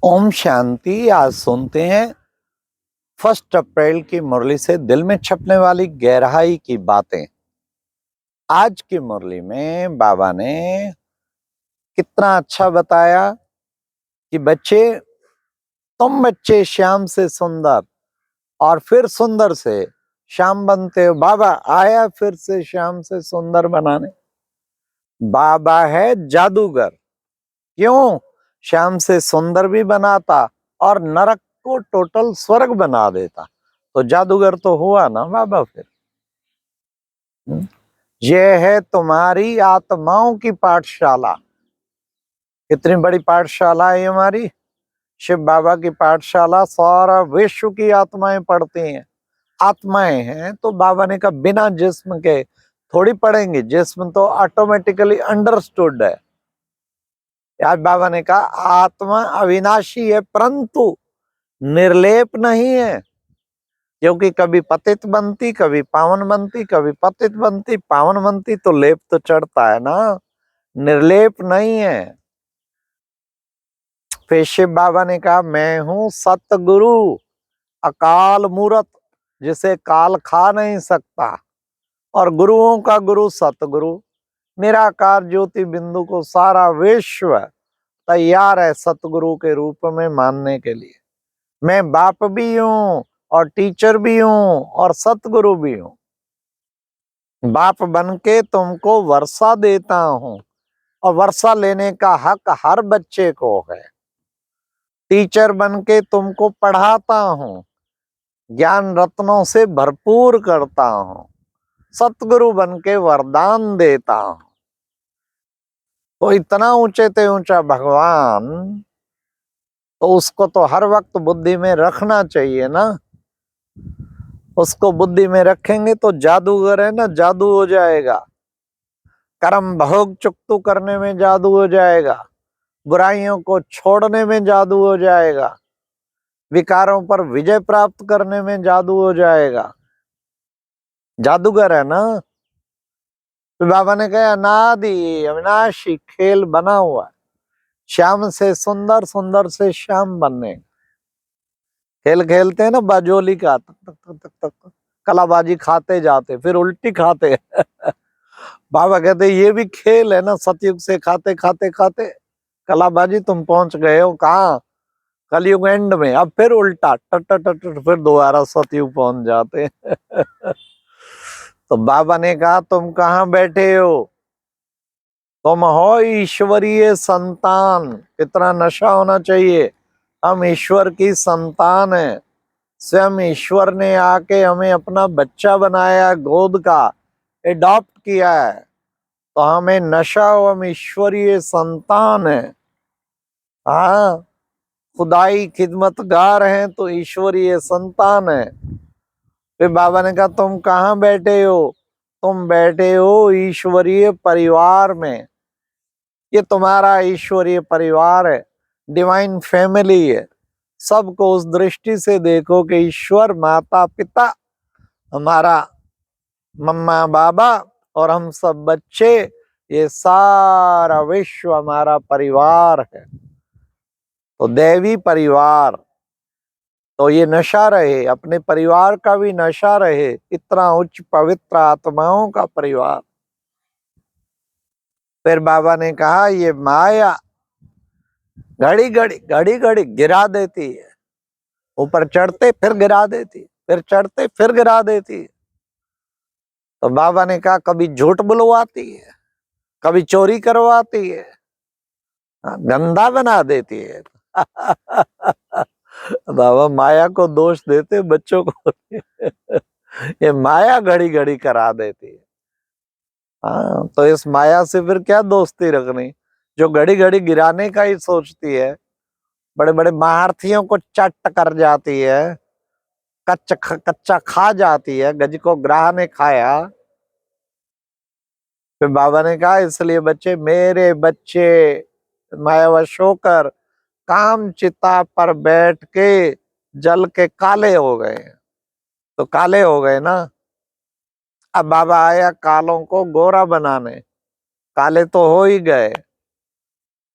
ओम शांति। आज सुनते हैं 1 अप्रैल की मुरली से दिल में छपने वाली गहराई की बातें। आज की मुरली में बाबा ने कितना अच्छा बताया कि बच्चे, तुम बच्चे श्याम से सुंदर और फिर सुंदर से श्याम बनते हो। बाबा आया फिर से श्याम से सुंदर बनाने। बाबा है जादूगर। क्यों? श्याम से सुंदर भी बनाता और नरक को टोटल स्वर्ग बना देता। तो जादूगर तो हुआ ना बाबा फिर। यह है तुम्हारी आत्माओं की पाठशाला। कितनी बड़ी पाठशाला है हमारी शिव बाबा की पाठशाला। सारा विश्व की आत्माएं पढ़ती हैं। आत्माएं हैं तो बाबा ने कहा बिना जिस्म के थोड़ी पढ़ेंगे। जिस्म तो ऑटोमेटिकली अंडरस्टूड है। आज बाबा ने कहा आत्मा अविनाशी है परंतु निर्लेप नहीं है। क्योंकि कभी पतित बनती, कभी पावन बनती, कभी पतित बनती, पावन बनती, तो लेप तो चढ़ता है ना। निर्लेप नहीं है। फिर शिव बाबा ने कहा मैं हूं सतगुरु, अकाल मूरत, जिसे काल खा नहीं सकता, और गुरुओं का गुरु सतगुरु। निराकार ज्योति बिंदु को सारा विश्व तैयार है सतगुरु के रूप में मानने के लिए। मैं बाप भी हूं और टीचर भी हूं और सतगुरु भी हूं। बाप बनके तुमको वर्षा देता हूं और वर्षा लेने का हक हर बच्चे को है। टीचर बनके तुमको पढ़ाता हूं, ज्ञान रत्नों से भरपूर करता हूं, सतगुरु बनके वरदान देता हूं। तो इतना ऊंचे ते ऊंचा भगवान, तो उसको तो हर वक्त बुद्धि में रखना चाहिए ना। उसको बुद्धि में रखेंगे तो जादूगर है ना, जादू हो जाएगा। कर्म भोग चुकतू करने में जादू हो जाएगा। बुराइयों को छोड़ने में जादू हो जाएगा। विकारों पर विजय प्राप्त करने में जादू हो जाएगा। जादूगर है ना। तो बाबा ने कहा अनादि अविनाशी खेल बना हुआ है। श्याम से सुंदर, सुंदर से श्याम बनने खेल खेलते हैं ना बाजोली का, तक तक तक तक तक कलाबाजी खाते जाते फिर उल्टी खाते। बाबा कहते ये भी खेल है ना। सतयुग से खाते खाते खाते कलाबाजी तुम पहुंच गए हो कहाँ? कलयुग एंड में। अब फिर उल्टा टट टट टट फिर दोबारा सतयुग पहुंच जाते। तो बाबा ने कहा तुम कहाँ बैठे हो? तुम हो ईश्वरीय संतान। कितना नशा होना चाहिए। हम ईश्वर की संतान है। स्वयं ईश्वर ने आके हमें अपना बच्चा बनाया, गोद का एडॉप्ट किया है। तो हमें नशा हो, हम ईश्वरीय संतान है। हाँ, खुदाई खिदमतगार हैं तो ईश्वरीय संतान है। फिर बाबा ने कहा तुम कहाँ बैठे हो? तुम बैठे हो ईश्वरीय परिवार में। ये तुम्हारा ईश्वरीय परिवार है, डिवाइन फैमिली है। सबको उस दृष्टि से देखो कि ईश्वर माता पिता, हमारा मम्मा बाबा और हम सब बच्चे, ये सारा विश्व हमारा परिवार है। तो दैवी परिवार, तो ये नशा रहे, अपने परिवार का भी नशा रहे। इतना उच्च पवित्र आत्माओं का परिवार। फिर बाबा ने कहा ये माया घड़ी घड़ी घड़ी घड़ी गिरा देती है। ऊपर चढ़ते फिर गिरा देती, फिर चढ़ते फिर गिरा देती। तो बाबा ने कहा कभी झूठ बुलवाती है, कभी चोरी करवाती है, गंदा बना देती है। बाबा माया को दोष देते बच्चों को। ये माया घड़ी घड़ी करा देती है। हाँ, तो इस माया से फिर क्या दोस्ती रखनी, जो घड़ी घड़ी गिराने का ही सोचती है। बड़े बड़े महारथियों को चट कर जाती है, कच्चा खा जाती है। गज को ग्राह ने खाया। फिर बाबा ने कहा इसलिए बच्चे, मेरे बच्चे मायावश होकर काम चिता पर बैठ के जल के काले हो गए। तो काले हो गए ना। अब बाबा आया कालों को गोरा बनाने। काले तो हो ही गए।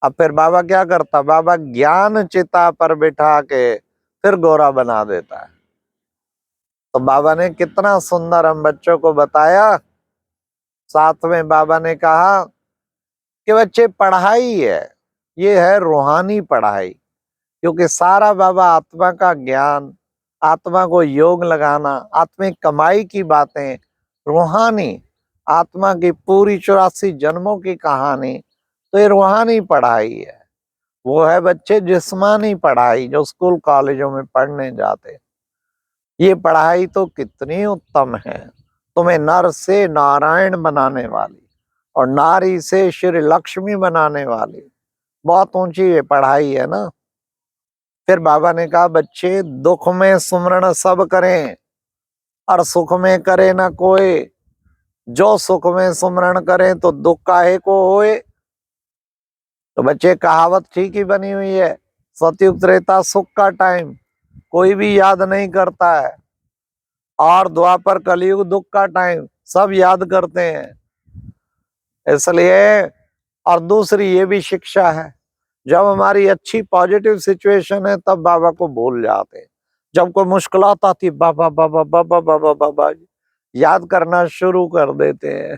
अब फिर बाबा क्या करता, बाबा ज्ञान चिता पर बिठा के फिर गोरा बना देता है। तो बाबा ने कितना सुंदर हम बच्चों को बताया। साथ में बाबा ने कहा कि बच्चे पढ़ाई है, ये है रूहानी पढ़ाई, क्योंकि सारा बाबा आत्मा का ज्ञान, आत्मा को योग लगाना, आत्मिक कमाई की बातें, रूहानी आत्मा की पूरी 84 जन्मों की कहानी, तो ये रूहानी पढ़ाई है। वो है बच्चे जिस्मानी पढ़ाई जो स्कूल कॉलेजों में पढ़ने जाते। ये पढ़ाई तो कितनी उत्तम है, तुम्हें नर से नारायण बनाने वाली और नारी से श्री लक्ष्मी बनाने वाली, बहुत ऊंची ये पढ़ाई है ना। फिर बाबा ने कहा बच्चे दुख में सुमरण सब करें और सुख में करे ना कोई, जो सुख में सुमरण करें तो दुख काहे को होए। तो बच्चे कहावत ठीक ही बनी हुई है, सतयुग त्रेता सुख का टाइम कोई भी याद नहीं करता है, और द्वापर कलयुग दुख का टाइम सब याद करते हैं। इसलिए और दूसरी ये भी शिक्षा है, जब हमारी अच्छी पॉजिटिव सिचुएशन है तब बाबा को भूल जाते हैं। जब कोई मुश्किलात आती बाबा बाबा बाबा बाबा बाबा याद करना शुरू कर देते हैं।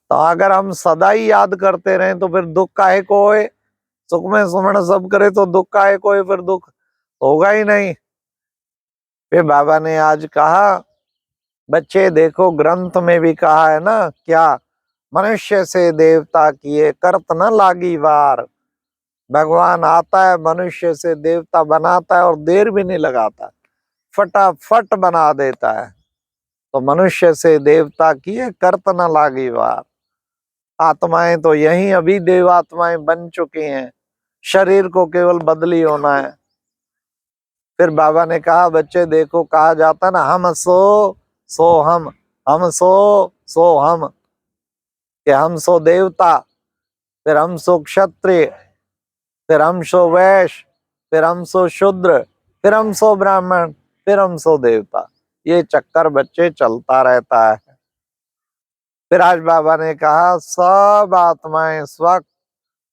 तो अगर हम सदा ही याद करते रहें तो फिर दुख काहे को होए। सुख में सुमरण सब करे तो दुख काहे को होए, फिर दुख होगा ही नहीं। फिर बाबा ने आज कहा बच्चे देखो ग्रंथ में भी कहा है ना, क्या, मनुष्य से देवता किए करत न लागी वार। भगवान आता है मनुष्य से देवता बनाता है और देर भी नहीं लगाता, फटाफट बना देता है। तो मनुष्य से देवता किए करत न लागी वार। आत्माएं तो यही अभी देवात्माएं बन चुकी हैं, शरीर को केवल बदली होना है। फिर बाबा ने कहा बच्चे देखो कहा जाता ना, हम सो हम सो हम, कि हम सो देवता, फिर हम सो क्षत्रिय, फिर हम सो वैश्य, फिर हम सो शूद्र, फिर हम सो ब्राह्मण, फिर हम सो देवता। ये चक्कर बच्चे चलता रहता है। फिर आज बाबा ने कहा सब आत्माएं इस वक्त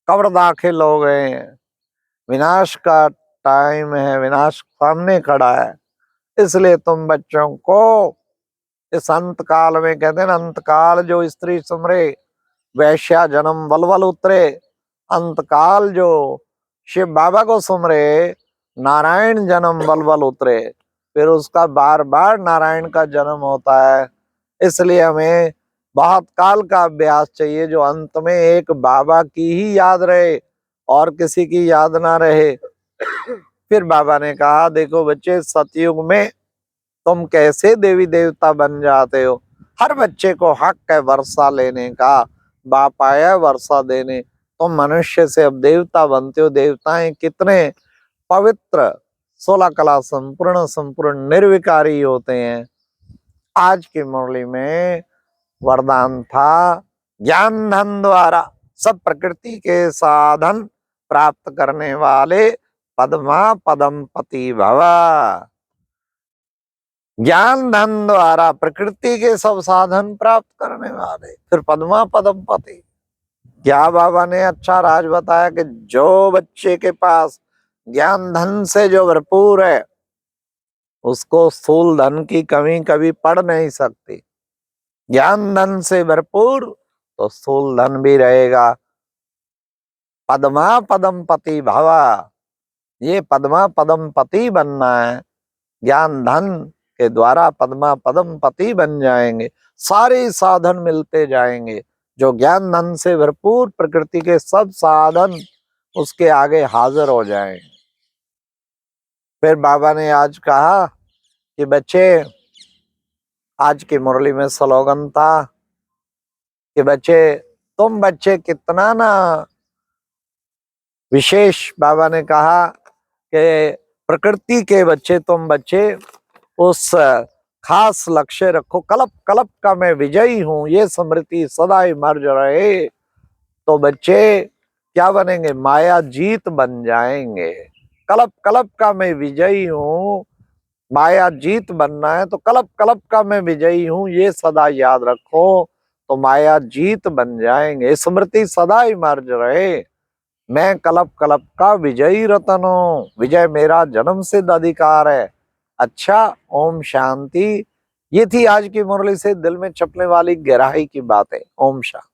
कब्र दाखिल हो गए हैं, विनाश का टाइम है, विनाश सामने खड़ा है। इसलिए तुम बच्चों को इस अंत काल में, कहते हैं ना अंत काल जो स्त्री सुमरे वैश्या जन्म वलवल उतरे, अंत काल जो शिव बाबा को सुमरे नारायण जन्म वलवल उतरे, फिर उसका बार बार नारायण का जन्म होता है। इसलिए हमें बहुत काल का अभ्यास चाहिए जो अंत में एक बाबा की ही याद रहे और किसी की याद ना रहे। फिर बाबा ने कहा देखो बच्चे सतयुग में तुम कैसे देवी देवता बन जाते हो। हर बच्चे को हक है वर्षा लेने का, बाप आया है वर्षा देने, तुम मनुष्य से अब देवता बनते हो। देवताएं कितने पवित्र 16 कला संपूर्ण संपूर्ण निर्विकारी होते हैं। आज की मुरली में वरदान था ज्ञान धन द्वारा सब प्रकृति के साधन प्राप्त करने वाले पद्मा पदम पति भवा। ज्ञान धन द्वारा प्रकृति के सब साधन प्राप्त करने वाले, फिर पद्मा पदम पति। क्या बाबा ने अच्छा राज बताया कि जो बच्चे के पास ज्ञान धन से जो भरपूर है उसको स्थूल धन की कमी कभी पड़ नहीं सकती। ज्ञान धन से भरपूर तो स्थूल धन भी रहेगा। पद्मा पदम पति भवा, ये पद्मा पदम पति बनना है। ज्ञान धन के द्वारा पद्मा पदम पति बन जाएंगे, सारे साधन मिलते जाएंगे। जो ज्ञान धन से भरपूर प्रकृति के सब साधन उसके आगे हाजिर हो जाएंगे। फिर बाबा ने आज कहा कि बच्चे, आज की मुरली में स्लोगन था कि बच्चे तुम बच्चे कितना ना विशेष, बाबा ने कहा कि प्रकृति के बच्चे तुम बच्चे उस खास लक्ष्य रखो, कल्प कल्प का मैं विजयी हूं ये स्मृति सदा ही मर्ज रहे। तो बच्चे क्या बनेंगे, माया जीत बन जाएंगे। कल्प कल्प का मैं विजयी हूं, माया जीत बनना है तो कल्प कल्प का मैं विजयी हूं ये सदा याद रखो, तो माया जीत बन जाएंगे। स्मृति सदा ही मर्ज रहे। मैं कलप कलप का विजयी रतन हूं, विजय मेरा जन्म सिद्ध अधिकार है। अच्छा, ओम शांति। ये थी आज की मुरली से दिल में छपने वाली गहराई की बातें। ओम शांति।